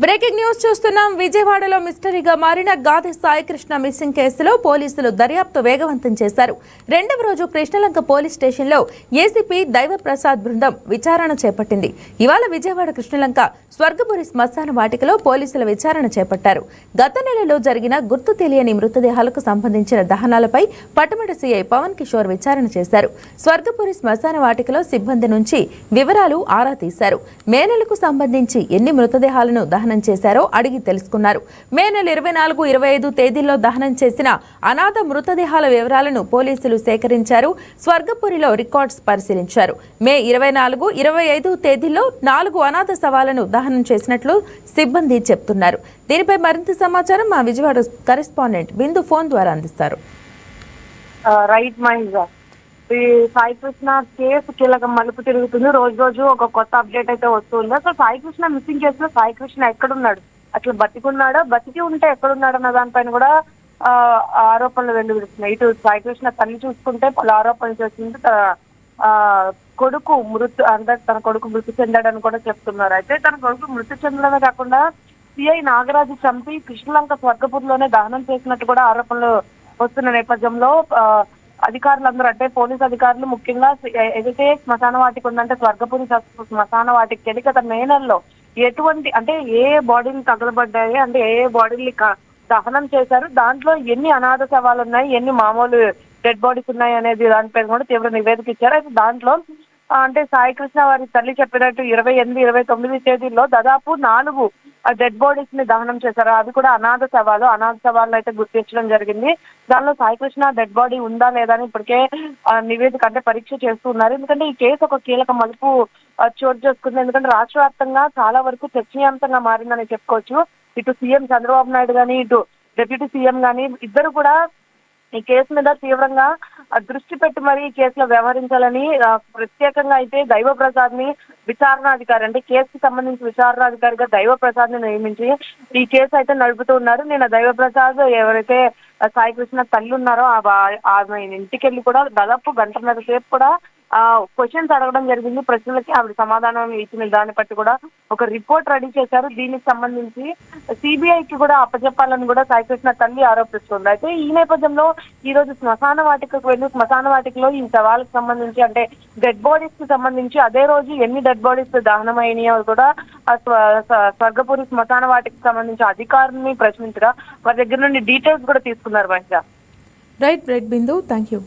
Breaking news చూస్తున్నాం. విజయవాడలో మిస్టరీగా మారిన గాది సాయికృష్ణ మిస్సింగ్ కేసులో పోలీసులు దర్యాప్తు వేగవంతం చేశారు. రెండవ రోజు కృష్ణలంక పోలీస్ స్టేషన్లో ఏసీపీ దైవప్రసాద్ బృందం విచారణ చేపట్టింది. ఇవాళ విజయవాడ కృష్ణలంక స్వర్గపురి శ్మశాన వాటికలో పోలీసుల విచారణ చేపట్టారు. గత నెలలో జరిగిన గుర్తు తెలియని మృతదేహాలకు సంబంధించిన దహనాలపై పటమట సీఐ పవన్ కిషోర్ విచారణ చేశారు. స్వర్గపురి శ్మశాన వాటికలో సిబ్బంది నుంచి వివరాలు ఆరా తీశారు. మే నెలకు సంబంధించి ఎన్ని మృతదేహాలను దహనం చేశారో అడిగి తెలుసుకున్నారు. మే నెల 24, 25 తేదీల్లో దహనం చేసిన అనాథ మృతదేహాల వివరాలను పోలీసులు సేకరించారు. స్వర్గపురిలో రికార్డ్స్ పరిశీలించారు. మే 24, 25 తేదీల్లో 4 అనాథ శవాలను దహనం చేసినట్లు సిబ్బంది చెప్తున్నారు. దీనిపై మరింత సమాచారం మా విజయవాడ కరెస్పాండెంట్ బిందు ఫోన్ ద్వారా అందిస్తారు. రైట్ మైండ్ ఈ సాయికృష్ణ కేసు కీలక మలుపు తిరుగుతుంది. రోజు రోజు ఒక కొత్త అప్డేట్ అయితే వస్తుంది. అసలు సాయికృష్ణ మిస్సింగ్ కేసులో సాయికృష్ణ ఎక్కడున్నాడు, అసలు బతికున్నాడా, బతికి ఉంటే ఎక్కడున్నాడు అన్న దానిపైన కూడా ఆరోపణలు వెలువడుతున్నాయి. ఇటు సాయికృష్ణ తల్లి చూసుకుంటే పలు ఆరోపణలు చేస్తుంది. కొడుకు తన కొడుకు మృతి చెందాడని కూడా చెప్తున్నారు. అయితే తన కొడుకు మృతి చెందడమే కాకుండా సిఐ నాగరాజు చంపి కృష్ణలంక స్వర్గపూర్లోనే దహనం చేసినట్టు కూడా ఆరోపణలు వస్తున్న నేపథ్యంలో అధికారులందరూ అంటే పోలీస్ అధికారులు ముఖ్యంగా ఏదైతే శ్మశాన వాటికి ఉందంటే స్వర్గపురి శ్మశాన వాటికి గత మే నెలలో ఎటువంటి అంటే ఏ బాడీలు తగలబడ్డాయి, అంటే ఏ బాడీని దహనం చేశారు, దాంట్లో ఎన్ని అనాథ శవాలు ఉన్నాయి, ఎన్ని మామూలు డెడ్ బాడీస్ ఉన్నాయి అనేది దానిపైన కూడా తీవ్ర నివేదిక ఇచ్చారు. అయితే దాంట్లో అంటే సాయికృష్ణ వారి తల్లి చెప్పినట్టు 28, 29 తేదీల్లో దాదాపు 4 డెడ్ బాడీస్ ని దహనం చేశారు. అది కూడా అనాథ శవాలు అయితే గుర్తించడం జరిగింది. దానిలో సాయికృష్ణ డెడ్ బాడీ ఉందా లేదా అని ఇప్పటికే నివేదిక అంటే పరీక్ష చేస్తున్నారు. ఎందుకంటే ఈ కేసు ఒక కీలక మలుపు చోటు చేసుకుంది. ఎందుకంటే రాష్ట్ర వ్యాప్తంగా చాలా వరకు చర్చనీయాంశంగా మారిందని చెప్పుకోవచ్చు. ఇటు సీఎం చంద్రబాబు నాయుడు కానీ, ఇటు డిప్యూటీ సీఎం కానీ ఇద్దరు కూడా ఈ కేసు మీద తీవ్రంగా దృష్టి పెట్టి మరి ఈ కేసులో వ్యవహరించాలని ప్రత్యేకంగా అయితే దైవప్రసాద్ ని విచారణాధికారి అంటే కేసుకి సంబంధించి విచారణాధికారిగా దైవప్రసాద్ ని నియమించి ఈ కేసు అయితే నడుపుతూ ఉన్నారు. నేను దైవప్రసాద్ ఎవరైతే సాయికృష్ణ తల్లి ఉన్నారో ఆమె ఇంటికి వెళ్ళి కూడా దాదాపు గంటన్నర సేపు కూడా క్వశ్చన్స్ అడగడం జరిగింది. ప్రశ్నలకి ఆవిడ సమాధానం ఇచ్చిన దాన్ని బట్టి కూడా ఒక రిపోర్ట్ రెడీ చేశారు. దీనికి సంబంధించి సిబిఐకి కూడా అప్పచెప్పాలని కూడా సాయికృష్ణ తల్లి ఆరోపిస్తుంది. అయితే ఈ నేపథ్యంలో ఈ రోజు శ్మశాన వాటికకు వెళ్ళి శ్మశాన వాటికలో ఈ సవాళ్ళకి సంబంధించి అంటే డెడ్ బాడీస్ కి సంబంధించి అదే రోజు ఎన్ని డెడ్ బాడీస్ దహనమైనాయో కూడా స్వర్గపురి శ్మశాన వాటికి సంబంధించి అధికారుల్ని ప్రశ్నించగా వారి దగ్గర నుండి డీటెయిల్స్ కూడా తీసుకున్నారు. Right Bindu, thank you.